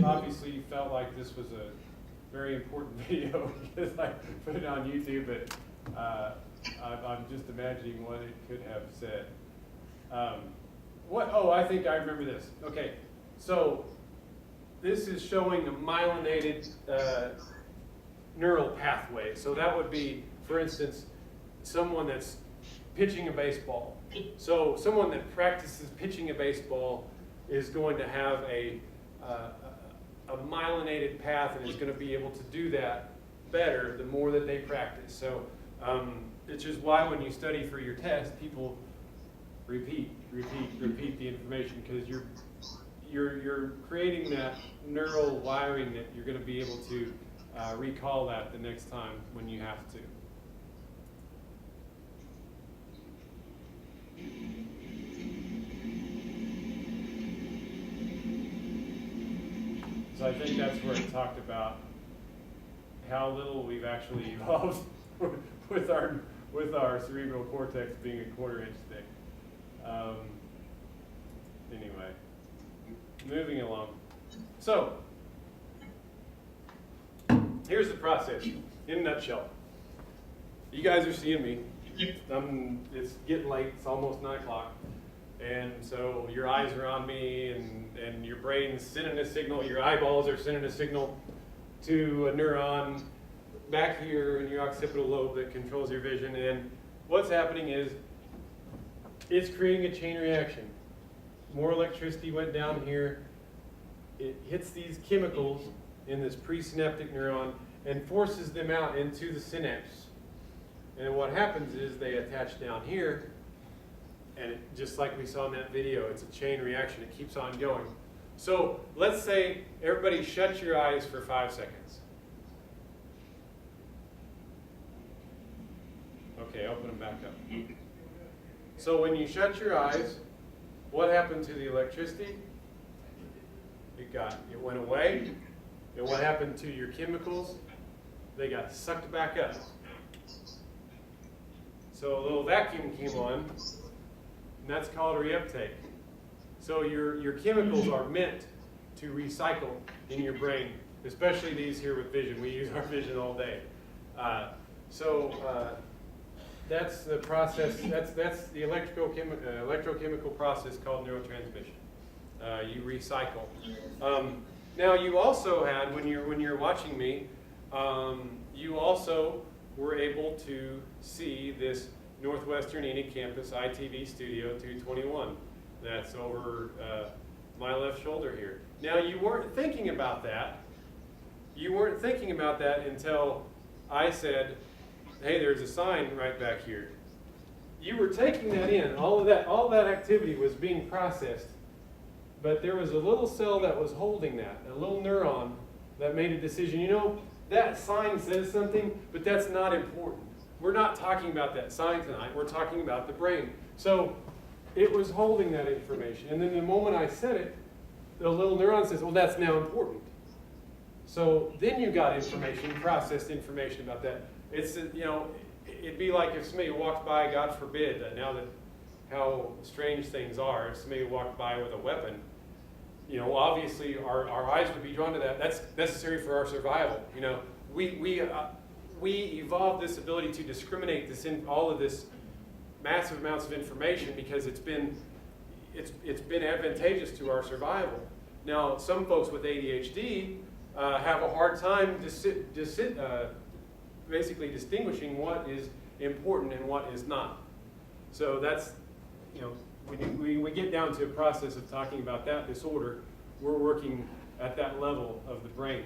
Obviously you felt like this was a very important video because I put it on YouTube, but I'm just imagining what it could have said. Oh, I think I remember this. Okay, so this is showing a myelinated neural pathway. So that would be, for instance, someone that's pitching a baseball. So someone that practices pitching a baseball is going to have a myelinated path and is going to be able to do that better the more that they practice. So it's just why when you study for your test, people repeat the information, because you're creating that neural wiring that you're going to be able to recall that the next time when you have to. So I think that's where it talked about how little we've actually evolved with our cerebral cortex being a quarter-inch thick. Anyway, moving along. So here's the process in a nutshell. You guys are seeing me. It's getting late. It's almost 9 o'clock. And so your eyes are on me, and your brain's sending a signal, your eyeballs are sending a signal to a neuron back here in your occipital lobe that controls your vision. And what's happening is it's creating a chain reaction. More electricity went down here. It hits these chemicals in this presynaptic neuron and forces them out into the synapse. And what happens is they attach down here. And just like we saw in that video, it's a chain reaction. It keeps on going. So let's say everybody shut your eyes for 5 seconds. Okay, open them back up. So when you shut your eyes, what happened to the electricity? It went away. And what happened to your chemicals? They got sucked back up. So a little vacuum came on. And that's called reuptake. So your chemicals are meant to recycle in your brain, especially these here with vision. We use our vision all day. That's the process. That's the electrochemical process called neurotransmission. You recycle. Now you also had, when you're watching me, you also were able to see this Northwestern Enid Campus ITV Studio 221. That's over my left shoulder here. Now you weren't thinking about that. You weren't thinking about that until I said, hey, there's a sign right back here. You were taking that in. All that activity was being processed. But there was a little cell that was holding that, a little neuron that made a decision. You know, that sign says something, but that's not important. We're not talking about that sign tonight. We're talking about the brain. So it was holding that information. And then the moment I said it, the little neuron says, well, that's now important. So then you got information, processed information about that. It's, it'd be like if somebody walked by, God forbid, now that how strange things are, if somebody walked by with a weapon, obviously our eyes would be drawn to that. That's necessary for our survival. We evolved this ability to discriminate all of this massive amounts of information because it's been advantageous to our survival. Now, some folks with ADHD have a hard time basically distinguishing what is important and what is not. So that's, when we get down to a process of talking about that disorder, we're working at that level of the brain.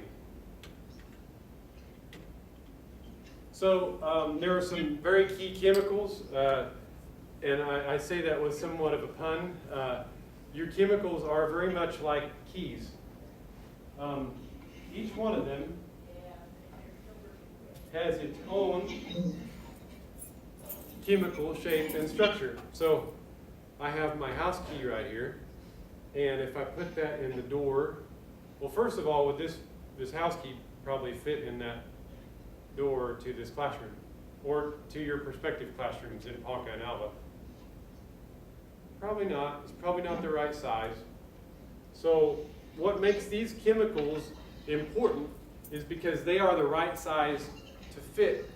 So there are some very key chemicals, and I say that with somewhat of a pun. Your chemicals are very much like keys. Each one of them has its own chemical shape and structure. So I have my house key right here, and if I put that in the door, well, first of all, would this house key probably fit in that door to this classroom or to your prospective classrooms in Ponca and Alva? Probably not. It's probably not the right size. So what makes these chemicals important is because they are the right size to fit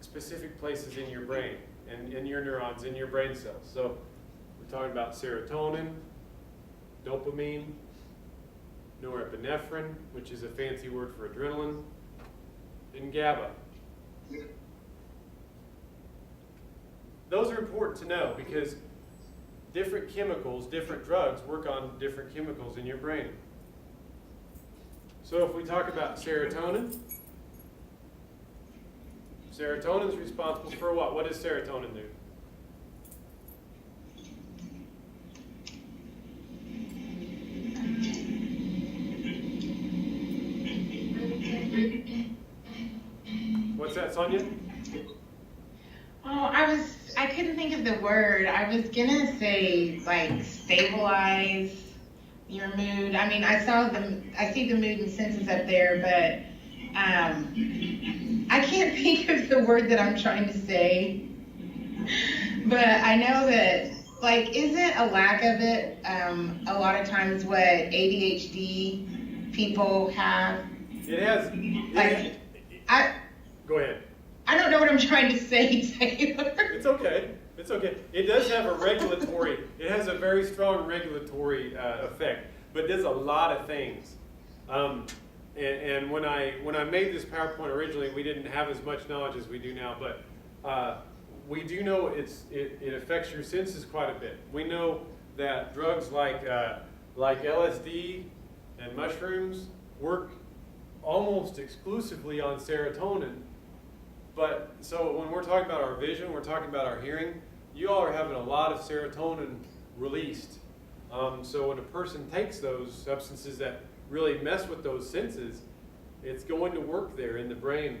specific places in your brain and in your neurons, in your brain cells. So we're talking about serotonin, dopamine, norepinephrine, which is a fancy word for adrenaline, and GABA. Those are important to know because different chemicals, different drugs work on different chemicals in your brain. So if we talk about serotonin, serotonin is responsible for what? What does serotonin do? What's that, Sonia? Oh, I couldn't think of the word. I was gonna say like stabilize your mood. I mean, I see the mood and senses up there, but I can't think of the word that I'm trying to say. But I know that, like, isn't a lack of it a lot of times what ADHD people have? It has. Like, Go ahead. I don't know what I'm trying to say, Taylor. It's okay. It's okay. It does have a regulatory, it has a very strong regulatory effect, but it does a lot of things. And when I made this PowerPoint originally, we didn't have as much knowledge as we do now, but we do know it affects your senses quite a bit. We know that drugs like LSD and mushrooms work almost exclusively on serotonin. But so when we're talking about our vision, we're talking about our hearing, you all are having a lot of serotonin released. So when a person takes those substances that really mess with those senses, it's going to work there in the brain.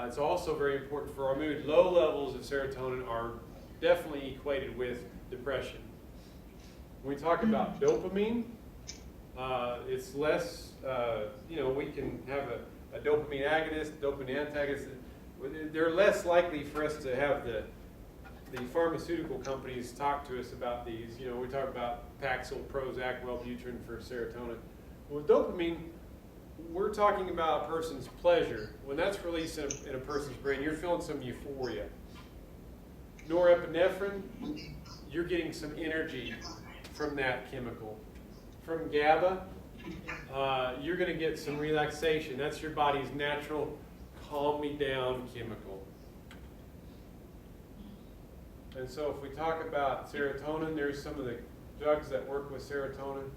It's also very important for our mood. Low levels of serotonin are definitely equated with depression. When we talk about dopamine, it's less, we can have a dopamine agonist, dopamine antagonist. They're less likely for us to have the pharmaceutical companies talk to us about these. We talk about Paxil, Prozac, Wellbutrin for serotonin. With dopamine, we're talking about a person's pleasure. When that's released in a person's brain, you're feeling some euphoria. Norepinephrine, you're getting some energy from that chemical. From GABA, you're going to get some relaxation. That's your body's natural calm me down chemical. And so if we talk about serotonin, there's some of the drugs that work with serotonin.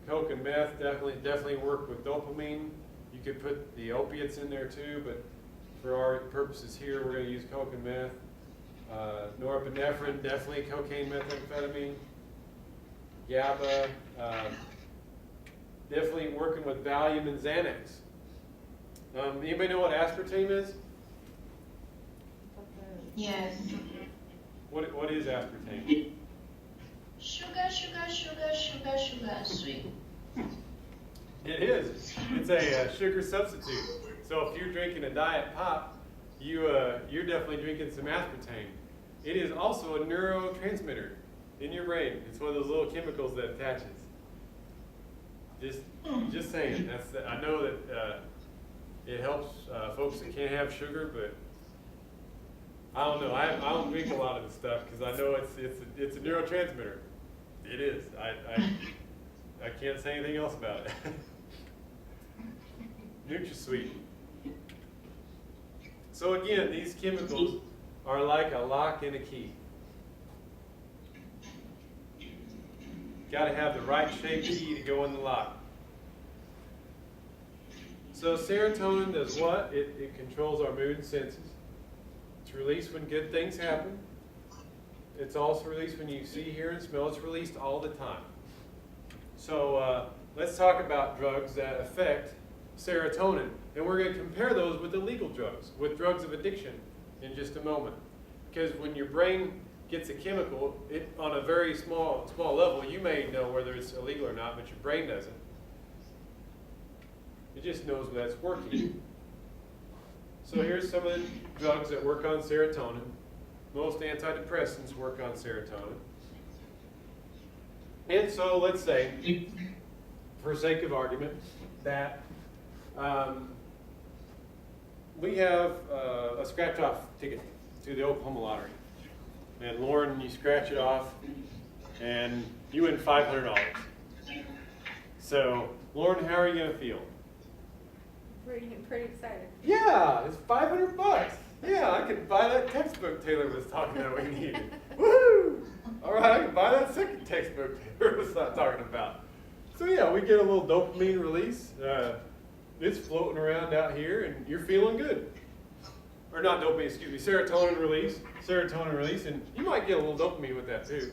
Coke and meth definitely work with dopamine. You could put the opiates in there too, but for our purposes here, we're going to use coke and meth. Norepinephrine, definitely cocaine, methamphetamine. GABA, definitely working with Valium and Xanax. Anybody know what aspartame is? Yes. What is aspartame? Sugar, sweet. It is. It's a sugar substitute. So if you're drinking a diet pop, you're definitely drinking some aspartame. It is also a neurotransmitter in your brain. It's one of those little chemicals that attaches. Just saying. I know that it helps folks that can't have sugar, but I don't know. I don't drink a lot of this stuff because I know it's a neurotransmitter. It is. I can't say anything else about it. NutraSweet. So again, these chemicals are like a lock and a key. Got to have the right shaped key to go in the lock. So serotonin does what? It controls our mood and senses. It's released when good things happen. It's also released when you see, hear, and smell. It's released all the time. So let's talk about drugs that affect serotonin. And we're going to compare those with illegal drugs, with drugs of addiction in just a moment. Because when your brain gets a chemical, on a very small level, you may know whether it's illegal or not, but your brain doesn't. It just knows that it's working. So here's some of the drugs that work on serotonin. Most antidepressants work on serotonin. And so let's say, for sake of argument, that we have a scratch-off ticket to the Oklahoma lottery. And Lauren, you scratch it off, and you win $500. So, Lauren, how are you going to feel? Pretty excited. Yeah, it's $500. Yeah, I could buy that textbook Taylor was talking about we needed. Woo! All right, I can buy that second textbook Taylor was talking about. So yeah, we get a little dopamine release. It's floating around out here, and you're feeling good. Or not dopamine, excuse me, serotonin release. Serotonin release, and you might get a little dopamine with that too.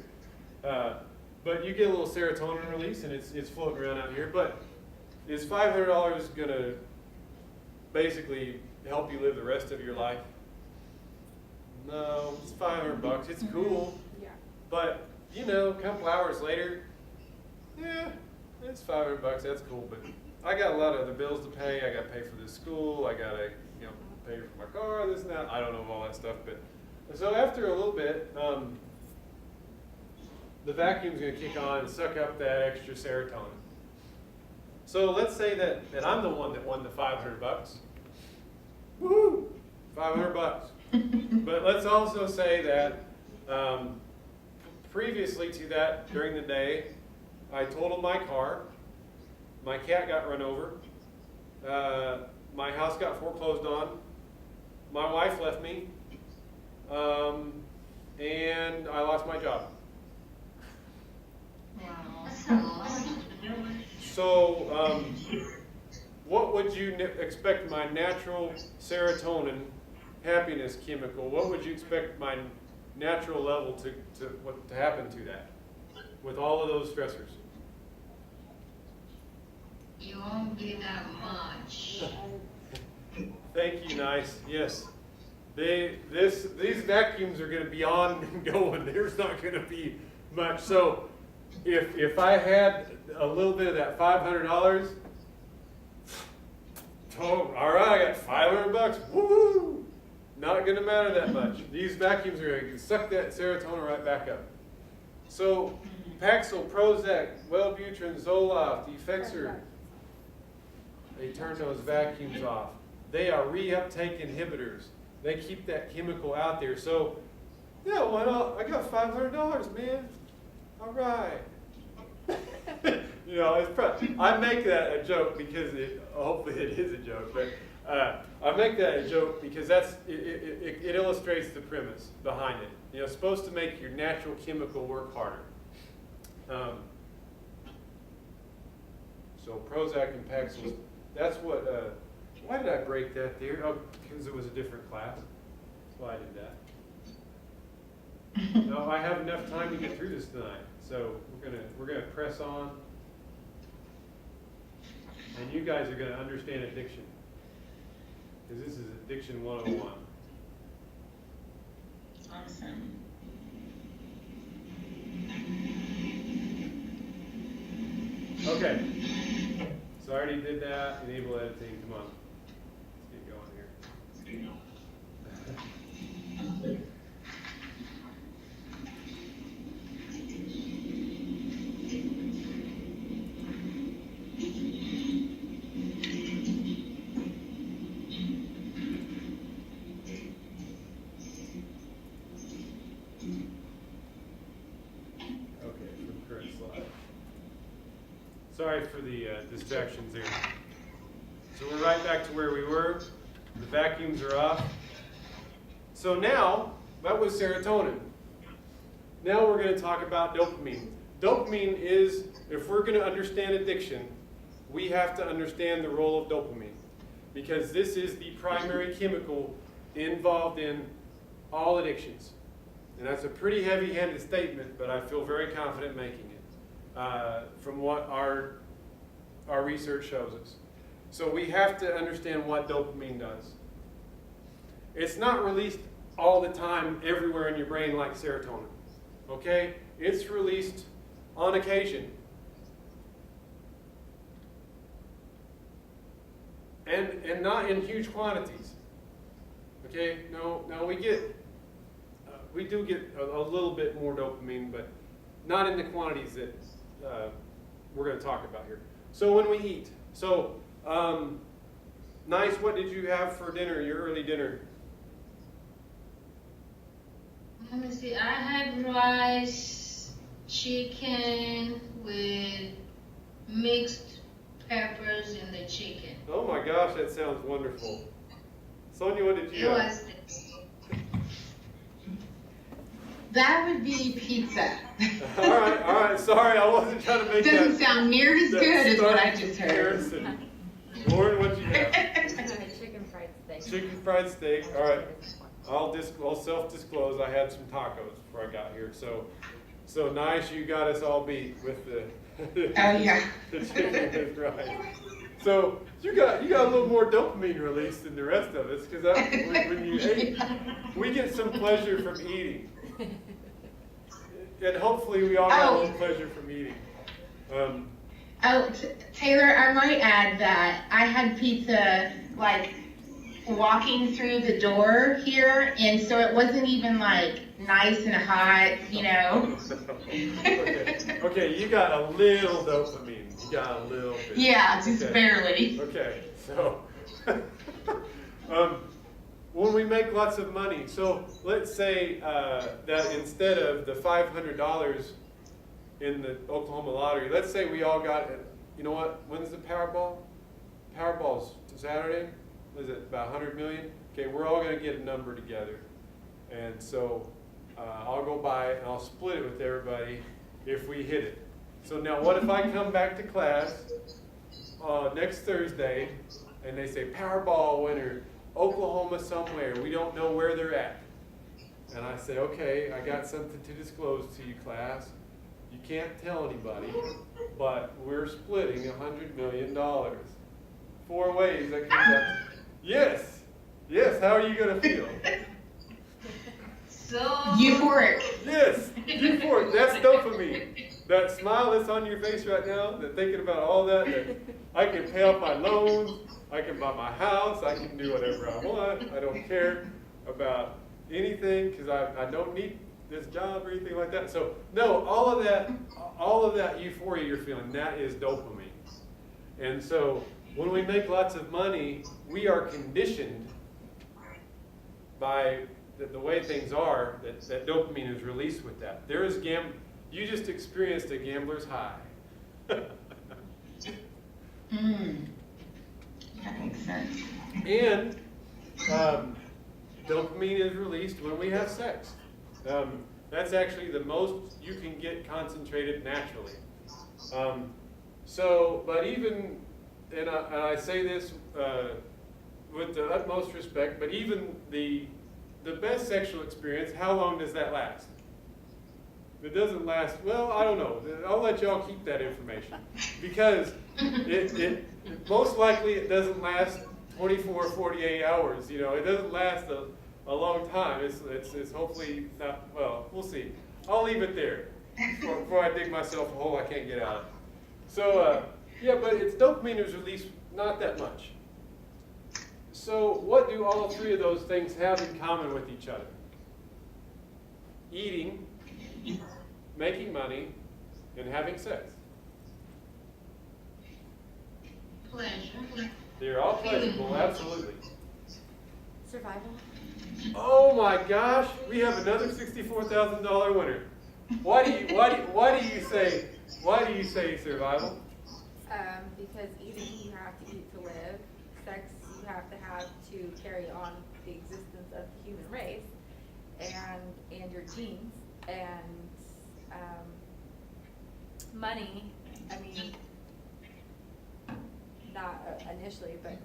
But you get a little serotonin release, and it's floating around out here. But is $500 going to basically help you live the rest of your life? No, it's $500. It's cool. Yeah. But, you know, a couple hours later, yeah, it's $500. That's cool. But I got a lot of other bills to pay. I got to pay for this school. I got to, you know, pay for my car, this and that. I don't know all that stuff. But so after a little bit, the vacuum's going to kick on and suck up that extra serotonin. So let's say that I'm the one that won the $500. Woohoo! $500. But let's also say that previously to that, during the day, I totaled my car, my cat got run over, my house got foreclosed on, my wife left me, and I lost my job. Wow. So, what would you expect my natural serotonin happiness chemical, what would you expect my natural level to happen to that with all of those stressors? You won't be that much. Thank you, nice. Yes. These vacuums are going to be on and going. There's not going to be much. So if I had a little bit of that $500, oh, all right, I got $500. Woo! Not going to matter that much. These vacuums are going to suck that serotonin right back up. So Paxil, Prozac, Wellbutrin, Zoloft, Effexor, they turn those vacuums off. They are reuptake inhibitors. They keep that chemical out there. So, yeah, why not? I got $500, man. All right. You know, I make that a joke because hopefully it is a joke, but I make that a joke because it illustrates the premise behind it. You know, it's supposed to make your natural chemical work harder. So Prozac and Paxil, that's what. Why did I break that there? Oh, because it was a different class. That's why I did that. No, I have enough time to get through this tonight, so we're gonna press on, and you guys are gonna understand addiction, because this is Addiction 101. Awesome. Okay, so I already did that. Enable editing. Come on, let's get going here. Sorry for the distractions there. So we're right back to where we were. The vacuums are off. So now, that was serotonin. Now we're going to talk about dopamine. Dopamine is, if we're going to understand addiction, we have to understand the role of dopamine, because this is the primary chemical involved in all addictions. And that's a pretty heavy-handed statement, but I feel very confident making it. From what our research shows us. So we have to understand what dopamine does. It's not released all the time everywhere in your brain like serotonin. Okay? It's released on occasion. And not in huge quantities. Okay? No, we do get a little bit more dopamine, but not in the quantities that we're going to talk about here. So when we eat, so Nice, what did you have for dinner, your early dinner? Let me see. I had rice, chicken with mixed peppers in the chicken. Oh my gosh, that sounds wonderful. Sonia, what did you It have? was That would be pizza. All right. Sorry, I wasn't trying to make Doesn't that. sound near as that good as what I stark just heard. comparison. Lauren, what you have? Chicken fried steak. Chicken fried steak. All right. I'll self-disclose. I had some tacos before I got here. So Nice, you got us all beat with the Oh yeah. the chicken with rice. So you got a little more dopamine release than the rest of us because when you ate, we get some pleasure from eating, and hopefully we all got a little pleasure from eating. Taylor, I might add that I had pizza like walking through the door here, and so it wasn't even like nice and hot, you know. Okay, you got a little dopamine. You got a little bit. Yeah, just Okay. barely. Okay, so when we make lots of money, so let's say that instead of the $500 in the Oklahoma lottery, let's say we all got, you know what, when's the Powerball? Powerball's Saturday, was it about 100 million? Okay, we're all going to get a number together. And so I'll go by and I'll split it with everybody if we hit it. So now what if I come back to class next Thursday and they say Powerball winner, Oklahoma somewhere, we don't know where they're at. And I say, okay, I got something to disclose to you, class. You can't tell anybody, but we're splitting $100 million. 4 ways that comes out. Yes, how are you going to feel? so Euphoric. Yes, euphoric, that's dopamine. That smile that's on your face right now, that thinking about all that I can pay off my loans, I can buy my house, I can do whatever I want, I don't care about anything because I don't need this job or anything like that. So no, all of that euphoria you're feeling, that is dopamine. And so when we make lots of money, we are conditioned by the way things are, that dopamine is released with that. There is you just experienced a gambler's high. That makes sense. And dopamine is released when we have sex. That's actually the most you can get concentrated naturally. But even, and I say this with the utmost respect, but even the best sexual experience, how long does that last? It doesn't last, well, I don't know. I'll let y'all keep that information. Because it most likely it doesn't last 24 or 48 hours. You know, it doesn't last a long time. It's hopefully not, well, we'll see. I'll leave it there before I dig myself a hole I can't get out of. So, yeah, but it's dopamine is released not that much. So what do all 3 of those things have in common with each other? Eating, making money, and having sex. pleasure. They're all pleasurable, absolutely. Survival. Oh my gosh, we have another $64,000 winner. Why do you say survival? Because eating, you have to eat to live. Sex, you have to have to carry on the existence of the human race and your genes. And money, I mean, not initially, but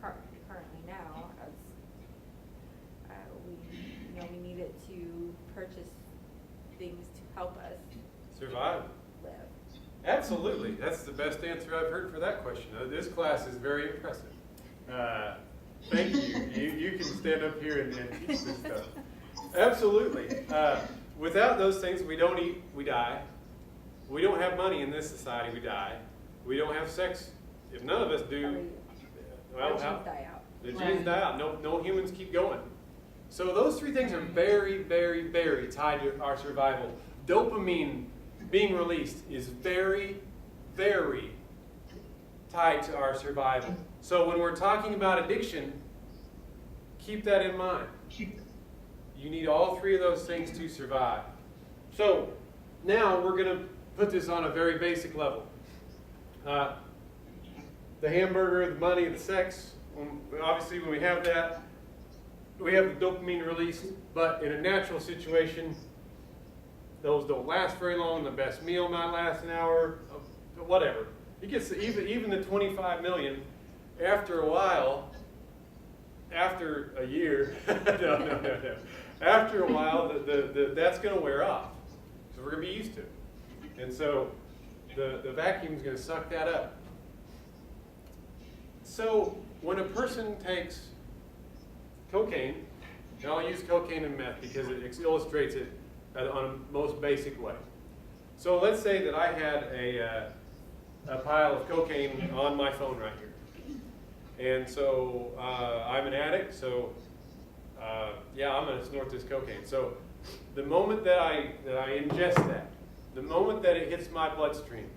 currently now, as we need it to purchase things to help us Survival. live. Absolutely. That's the best answer I've heard for that question. This class is very impressive. Thank you. You can stand up here and teach this stuff. Absolutely. Without those things, we don't eat, we die. We don't have money in this society, we die. We don't have sex. If none of us do, Our genes die out. the genes die out. No humans keep going. So those 3 things are very, very, very tied to our survival. Dopamine being released is very, very tied to our survival. So when we're talking about addiction, keep that in mind. You need all three of those things to survive. So now we're going to put this on a very basic level. The hamburger, the money, the sex, obviously when we have that, we have the dopamine released, but in a natural situation, those don't last very long. The best meal might last an hour, whatever. It gets even the 25 million, after a while, after a year, no. After a while, that's going to wear off. So we're going to be used to it. And so the vacuum is going to suck that up. So when a person takes cocaine, and I'll use cocaine and meth because it illustrates it on a most basic way. So let's say that I had a pile of cocaine on my phone right here. And so I'm an addict, so yeah, I'm going to snort this cocaine. So the moment that I ingest that, the moment that it hits my bloodstream,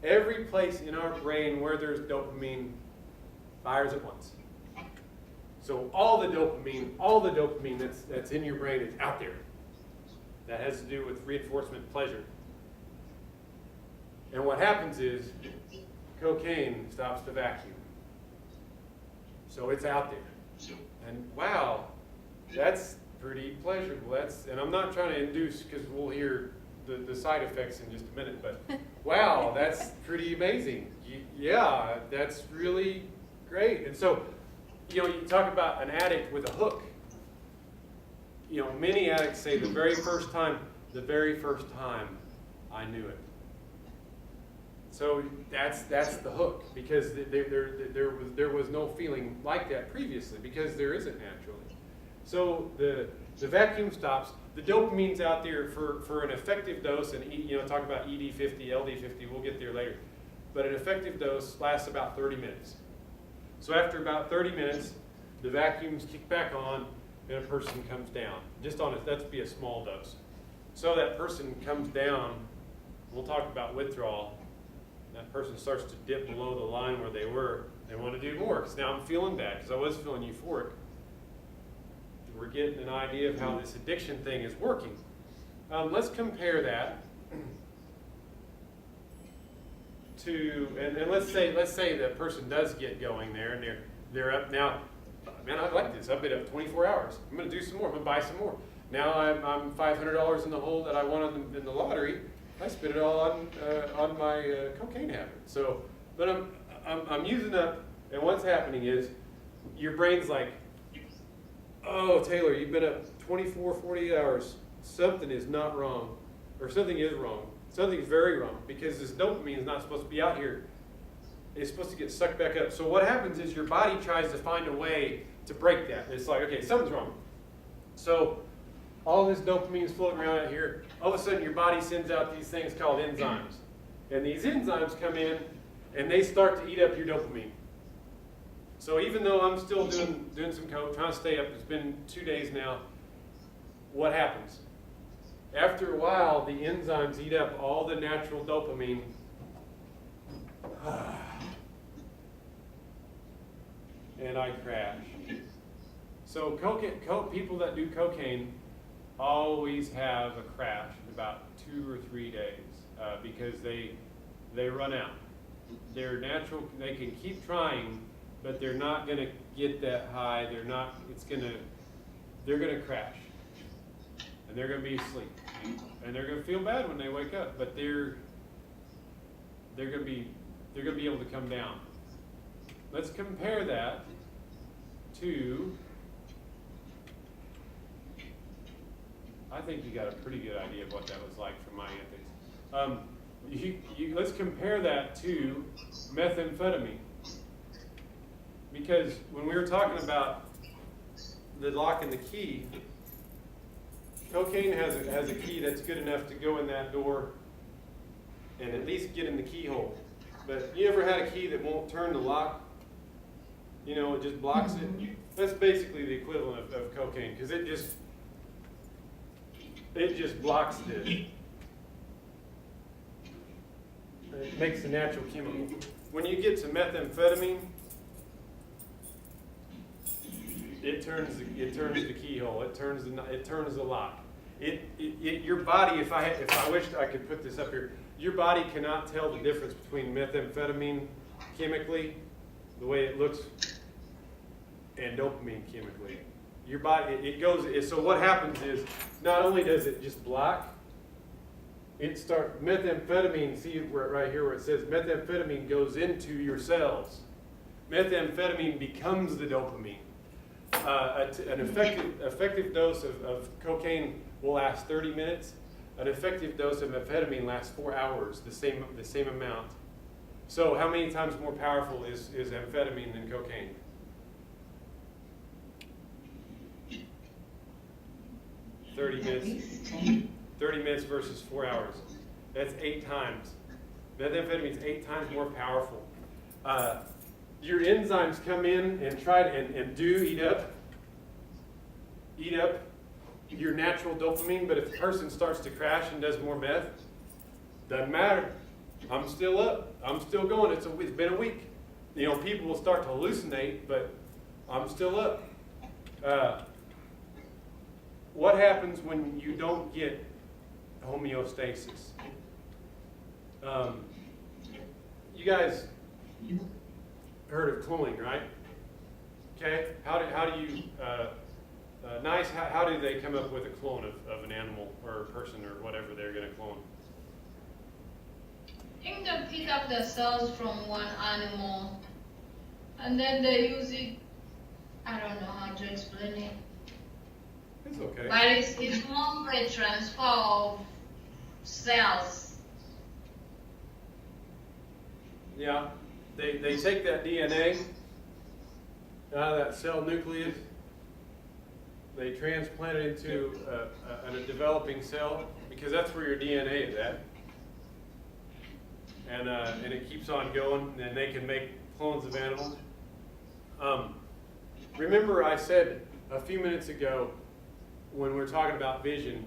every place in our brain where there's dopamine fires at once. So all the dopamine that's in your brain is out there. That has to do with reinforcement pleasure. And what happens is cocaine stops the vacuum. So it's out there. And wow, that's pretty pleasurable. And I'm not trying to induce, because we'll hear the side effects in just a minute, but wow, that's pretty amazing. Yeah, that's really great. And so, you talk about an addict with a hook. Many addicts say the very first time I knew it. So that's the hook, because there was no feeling like that previously, because there isn't naturally. So the vacuum stops. The dopamine's out there for an effective dose, and talk about ED50, LD50. We'll get there later. But an effective dose lasts about 30 minutes. So after about 30 minutes, the vacuums kick back on, and a person comes down. That'd be a small dose. So that person comes down. We'll talk about withdrawal. That person starts to dip below the line where they were. They want to do more, because now I'm feeling bad, because I was feeling euphoric. We're getting an idea of how this addiction thing is working. Let's compare that to, and let's say that person does get going there, and they're up now. Man, I like this. I've been up 24 hours. I'm going to do some more. I'm going to buy some more. Now I'm $500 in the hole that I won in the lottery. I spent it all on my cocaine habit. So, but I'm using up, and what's happening is your brain's like, oh, Taylor, you've been up 24, 48 hours. Something is not wrong, or something is wrong. Something's very wrong, because this dopamine is not supposed to be out here. It's supposed to get sucked back up. So what happens is your body tries to find a way to break that. It's like, okay, something's wrong. So all this dopamine is floating around out here. All of a sudden your body sends out these things called enzymes. And these enzymes come in, and they start to eat up your dopamine. So even though I'm still doing some coke, trying to stay up, it's been 2 days now, what happens? After a while, the enzymes eat up all the natural dopamine. And I crash. So people that do cocaine always have a crash in about 2 or 3 days because they run out. They're natural. They can keep trying, but they're not going to get that high. They're going to crash, and they're going to be asleep, and they're going to feel bad when they wake up. But they're going to be able to come down. Let's compare that to. I think you got a pretty good idea of what that was like for my antics. Let's compare that to methamphetamine. Because when we were talking about the lock and the key, cocaine has a key that's good enough to go in that door and at least get in the keyhole. But you ever had a key that won't turn the lock? It just blocks it? That's basically the equivalent of cocaine, because it just blocks this. It makes the natural chemical. When you get to methamphetamine, it turns the keyhole. It turns the lock. Your body, if I wished I could put this up here, your body cannot tell the difference between methamphetamine chemically, the way it looks, and dopamine chemically. Your body, it goes. So what happens is, not only does it just block, it starts methamphetamine. See right here where it says methamphetamine goes into your cells. Methamphetamine becomes the dopamine. An effective dose of cocaine will last 30 minutes. An effective dose of amphetamine lasts 4 hours, the same amount. So how many times more powerful is amphetamine than cocaine? 30 minutes. 30 minutes versus 4 hours. That's 8 times. Methamphetamine is 8 times more powerful. Your enzymes come in and try to eat up your natural dopamine, but if the person starts to crash and does more meth, doesn't matter. I'm still up. I'm still going. It's been a week. You know, people will start to hallucinate, but I'm still up. What happens when you don't get homeostasis? You guys heard of cloning, right? Okay. How do you how do they come up with a clone of an animal or a person or whatever they're going to clone? I think they pick up the cells from one animal, and then they use it. I don't know how to explain it. It's okay. But it's more of a transfer of cells. Yeah, they take that DNA out of that cell nucleus, they transplant it into a developing cell, because that's where your DNA is at. And it keeps on going, and they can make clones of animals. Remember I said a few minutes ago, when we were talking about vision,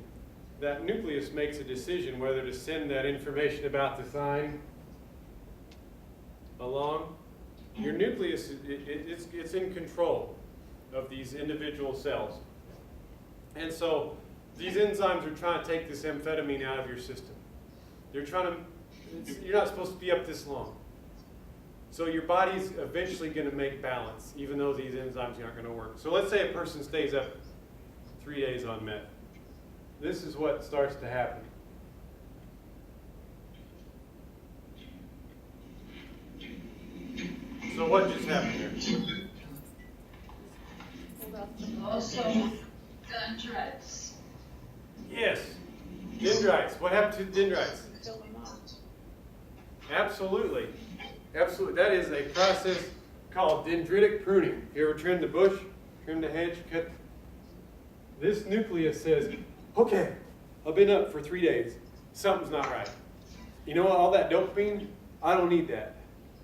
that nucleus makes a decision whether to send that information about the sign along. Your nucleus, it's in control of these individual cells. And so these enzymes are trying to take this amphetamine out of your system. They're trying to, you're not supposed to be up this long. So your body's eventually going to make balance, even though these enzymes aren't going to work. So let's say a person stays up 3 days on meth. This is what starts to happen. So what just happened here? Also, dendrites. Yes, dendrites. What happened to dendrites? Kill them off. Absolutely. Absolutely. That is a process called dendritic pruning. You ever trim the bush, trim the hedge, cut? This nucleus says, okay, I've been up for 3 days. Something's not right. You know what? All that dopamine, I don't need that,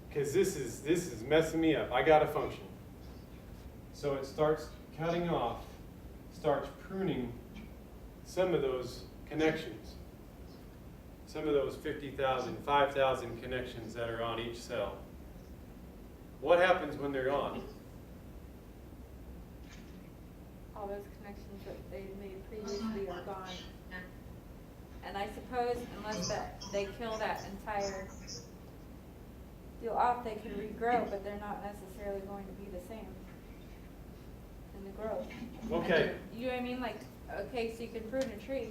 because this is messing me up. I got to function. So it starts cutting off, starts pruning some of those connections. Some of those 50,000, 5,000 connections that are on each cell. What happens when they're gone? All those connections that they made previously are gone. And I suppose unless they kill that entire deal off, they can regrow, but they're not necessarily going to be the same in the growth. Okay. You know what I mean? Like, okay, so you can prune a tree,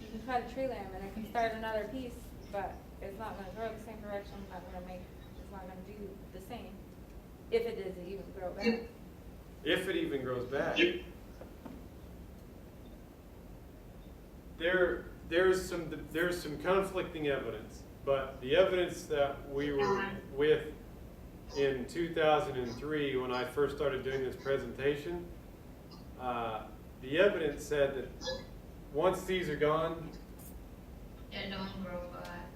you can cut a tree limb, and it can start another piece, but it's not going to grow the same direction. It's not going to do the same, if it doesn't even grow back. If it even grows back. There's some conflicting evidence, but the evidence that we were with in 2003 when I first started doing this presentation, the evidence said that once these are gone, They don't grow back.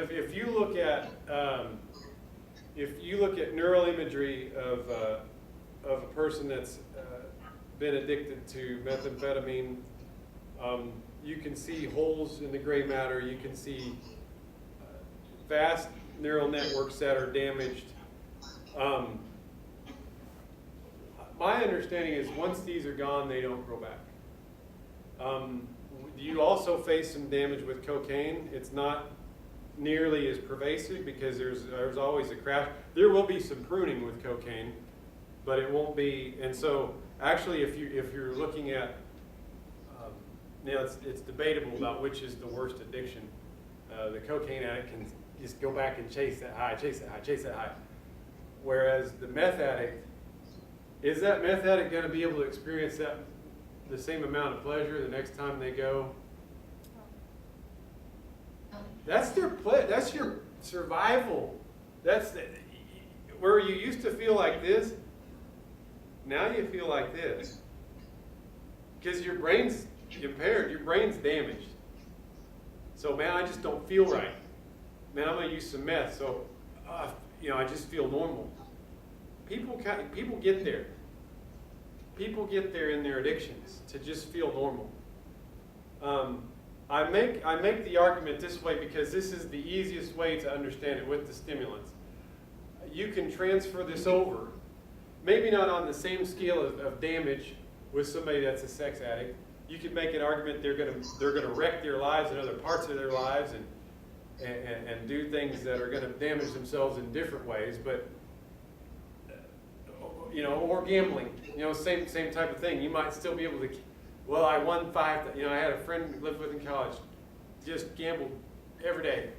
if you look at neural imagery of a person that's been addicted to methamphetamine, you can see holes in the gray matter. You can see vast neural networks that are damaged. My understanding is once these are gone, they don't grow back. You also face some damage with cocaine. It's not nearly as pervasive because there's always a crash. There will be some pruning with cocaine, but it won't be. And so, actually, if you're looking at, it's debatable about which is the worst addiction. The cocaine addict can just go back and chase that high, chase that high, chase that high. Whereas the meth addict, is that meth addict going to be able to experience the same amount of pleasure the next time they go? That's that's your survival. Where you used to feel like this, now you feel like this. Because your brain's impaired, your brain's damaged. So, man, I just don't feel right. Man, I'm going to use some meth, so, I just feel normal. People get there. People get there in their addictions to just feel normal. I make the argument this way because this is the easiest way to understand it with the stimulants. You can transfer this over, maybe not on the same scale of damage with somebody that's a sex addict. You could make an argument they're gonna wreck their lives in other parts of their lives and do things that are gonna damage themselves in different ways, but or gambling, same type of thing. You might still be able to. Well, I won I had a friend who lived with in college, just gambled every day,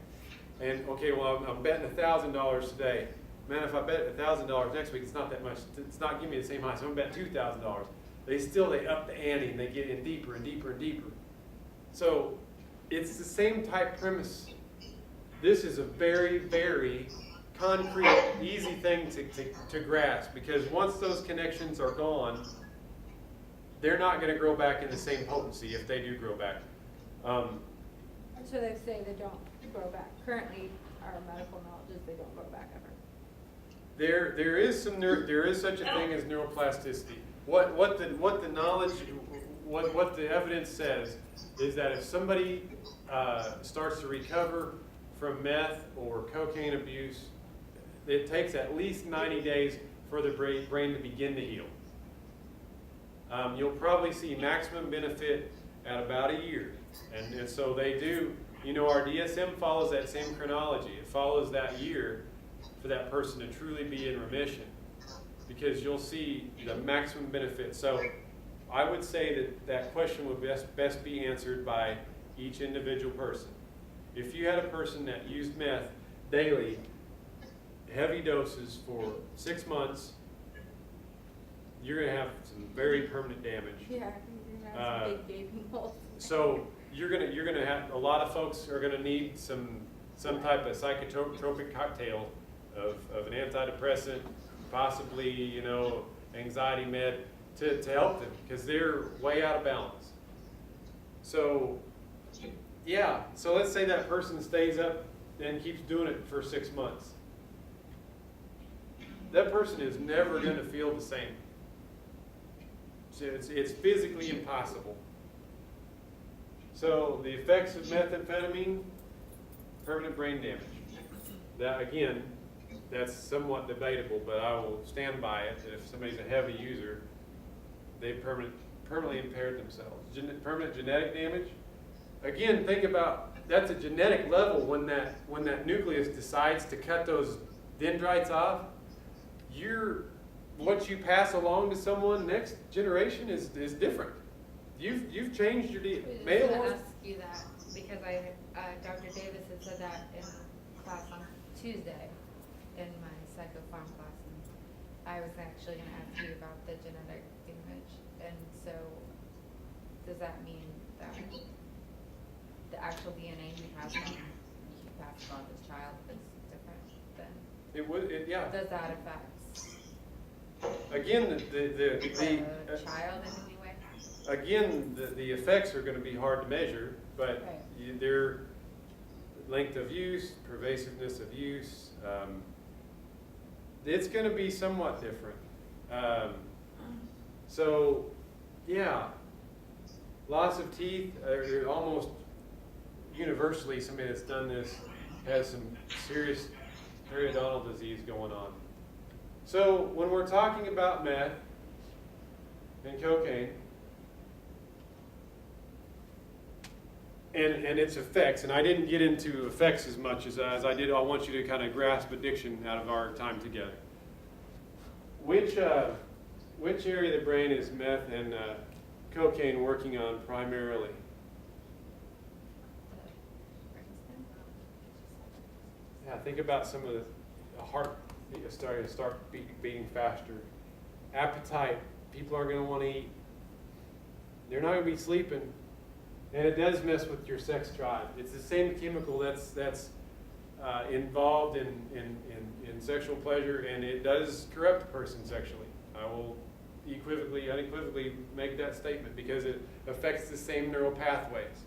and okay, well, I'm betting $1,000 today. Man, if I bet $1,000 next week, it's not that much. It's not giving me the same high. So I'm gonna bet $2,000. They up the ante and they get in deeper and deeper and deeper. So it's the same type premise. This is a very, very concrete, easy thing to grasp, because once those connections are gone, they're not going to grow back in the same potency if they do grow back. So they say they don't grow back. Currently, our medical knowledge is they don't grow back ever. There is such a thing as neuroplasticity. What the knowledge, what the evidence says is that if somebody starts to recover from meth or cocaine abuse, it takes at least 90 days for the brain to begin to heal. You'll probably see maximum benefit at about a year. And so they do, our DSM follows that same chronology. It follows that year for that person to truly be in remission, because you'll see the maximum benefit. So I would say that question would best be answered by each individual person. If you had a person that used meth daily, heavy doses for 6 months, you're going to have some very permanent damage. Yeah, you're going to have some big gaping holes. So you're gonna have, a lot of folks are gonna need some type of psychotropic cocktail of an antidepressant, possibly anxiety med to help them, because they're way out of balance. So yeah, so let's say that person stays up and keeps doing it for 6 months. That person is never going to feel the same. So it's physically impossible. So the effects of methamphetamine, permanent brain damage. That, again, that's somewhat debatable, but I will stand by it that if somebody's a heavy user, they've permanently impaired themselves. Permanent genetic damage. Again, think about, that's a genetic level when that nucleus decides to cut those dendrites off. What you pass along to someone next generation is different. You've changed your DNA. I was going to ask you that because Dr. Davis had said that in class on Tuesday in my psychopharm class, and I was actually going to ask you about the genetic damage. And so, does that mean that the actual DNA you pass on this child is different than? Yeah. Does that affect Again, the child in any way? Again, the effects are going to be hard to measure, but Right. Their length of use, pervasiveness of use, it's going to be somewhat different. So, yeah, loss of teeth, almost universally, somebody that's done this has some serious periodontal disease going on. So when we're talking about meth and cocaine and its effects, and I didn't get into effects as much as I did, I want you to kind of grasp addiction out of our time together. Which area of the brain is meth and cocaine working on primarily? Yeah, think about some of the heart starting to start beating faster. Appetite, people aren't going to want to eat. They're not going to be sleeping. And it does mess with your sex drive. It's the same chemical that's involved in sexual pleasure, and it does corrupt a person sexually. I will unequivocally make that statement because it affects the same neural pathways.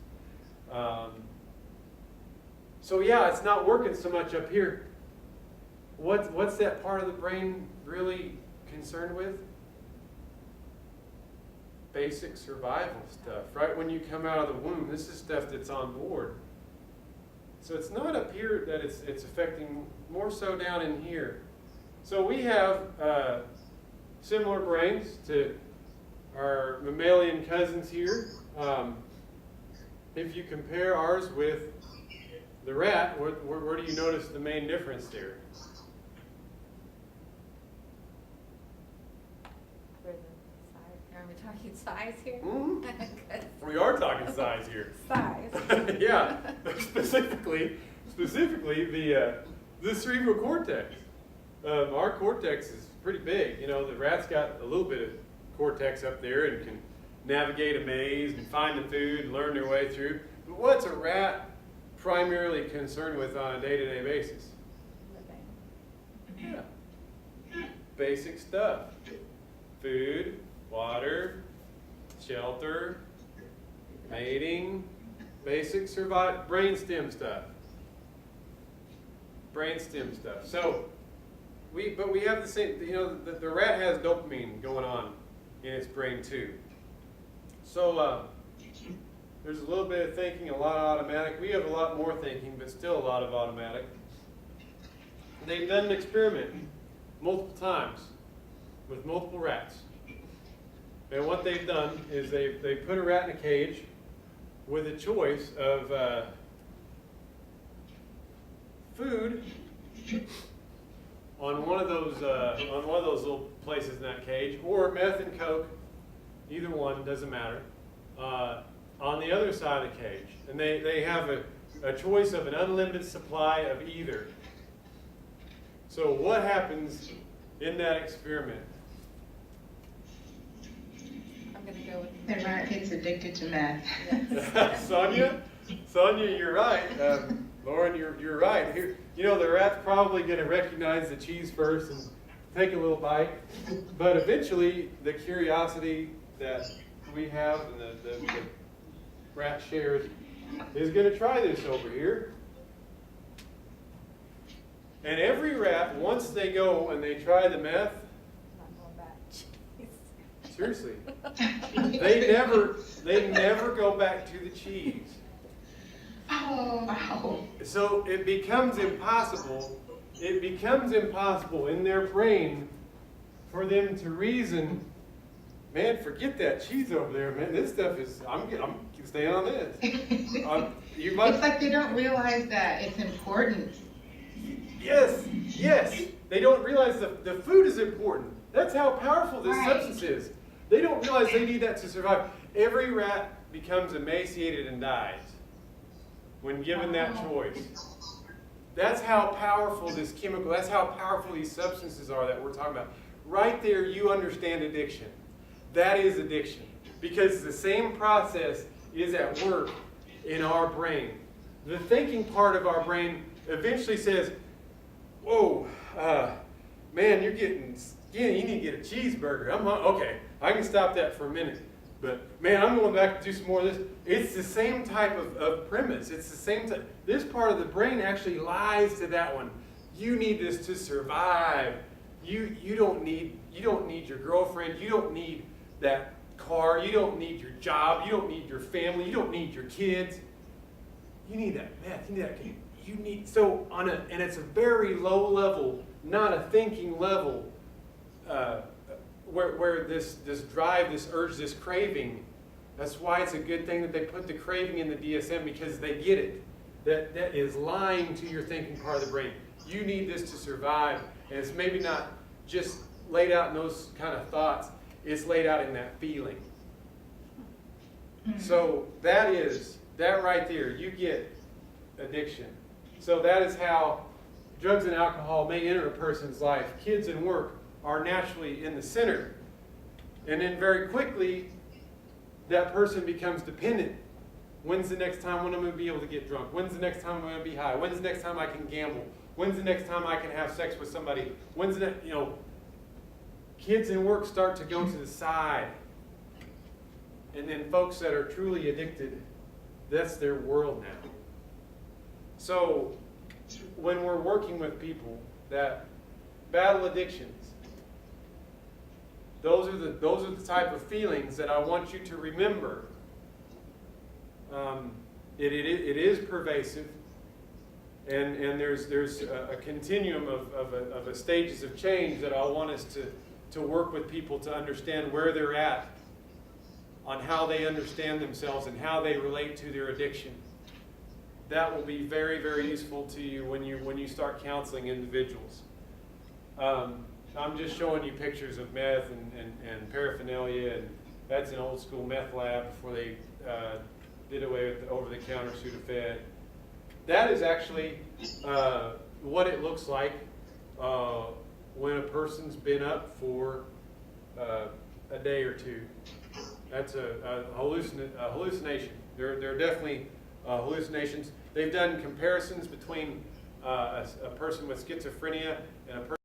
So yeah, it's not working so much up here. What's that part of the brain really concerned with? Basic survival stuff. Right when you come out of the womb, this is stuff that's on board. So it's not up here that it's affecting, more so down in here. So we have similar brains to our mammalian cousins here. If you compare ours with the rat, where do you notice the main difference there? Are we talking size here? Mm-hmm. We are talking size here. Size. Yeah, specifically the cerebral cortex. Our cortex is pretty big. You know, the rat's got a little bit of cortex up there and can navigate a maze and find the food and learn their way through. But what's a rat primarily concerned with on a day-to-day basis? Living. Yeah. Basic stuff. Food, water, shelter, mating, basic brainstem stuff. Brainstem stuff. So, we have the same, you know, the rat has dopamine going on in its brain too. So, there's a little bit of thinking, a lot of automatic. We have a lot more thinking, but still a lot of automatic. They've done an experiment multiple times with multiple rats. And what they've done is they put a rat in a cage with a choice of food on one of those little places in that cage, or meth and coke, either one, doesn't matter, on the other side of the cage. And they have a choice of an unlimited supply of either. So what happens in that experiment? I'm going to go with The rat gets addicted to meth. yes. Sonia, you're right. Lauren, you're right. Here, you know, the rat's probably going to recognize the cheese first and take a little bite, but eventually the curiosity that we have and the rat shares is going to try this over here. And every rat, once they go and they try the meth, Not going back. seriously, they never go back to the cheese. Oh, wow. So it becomes impossible in their brain for them to reason, man, forget that cheese over there, man. This stuff is, I'm staying on this. You might, It's like they don't realize that it's important. yes. They don't realize the food is important. That's how powerful this Right. substance is. They don't realize they need that to survive. Every rat becomes emaciated and dies when given that choice. That's how powerful this chemical, that's how powerful these substances are that we're talking about. Right there, you understand addiction. That is addiction. Because the same process is at work in our brain. The thinking part of our brain eventually says, whoa, man, you need to get a cheeseburger. Okay, I can stop that for a minute. But man, I'm going back to do some more of this. It's the same type of premise. It's the same type. This part of the brain actually lies to that one. You need this to survive. You don't need your girlfriend. You don't need that car. You don't need your job. You don't need your family. You don't need your kids. You need that meth. you need, so and it's a very low level, not a thinking level, where this drive, this urge, this craving, that's why it's a good thing that they put the craving in the DSM, because they get it. That is lying to your thinking part of the brain. You need this to survive, and it's maybe not just laid out in those kind of thoughts, it's laid out in that feeling. So that right there, you get addiction. So that is how drugs and alcohol may enter a person's life. Kids and work are naturally in the center. And then very quickly, that person becomes dependent. When's the next time when I'm going to be able to get drunk? When's the next time I'm going to be high? When's the next time I can gamble? When's the next time I can have sex with somebody? When's the next, kids and work start to go to the side. And then folks that are truly addicted, that's their world now. So when we're working with people that battle addictions, those are the type of feelings that I want you to remember. It is pervasive, and there's a continuum of stages of change that I want us to work with people to understand where they're at, on how they understand themselves and how they relate to their addiction. That will be very, very useful to you when you start counseling individuals. I'm just showing you pictures of meth and paraphernalia, and that's an old school meth lab before they did away with the over-the-counter Sudafed. That is actually what it looks like when a person's been up for a day or two. That's a hallucination. There are definitely hallucinations. They've done comparisons between a person with schizophrenia and a person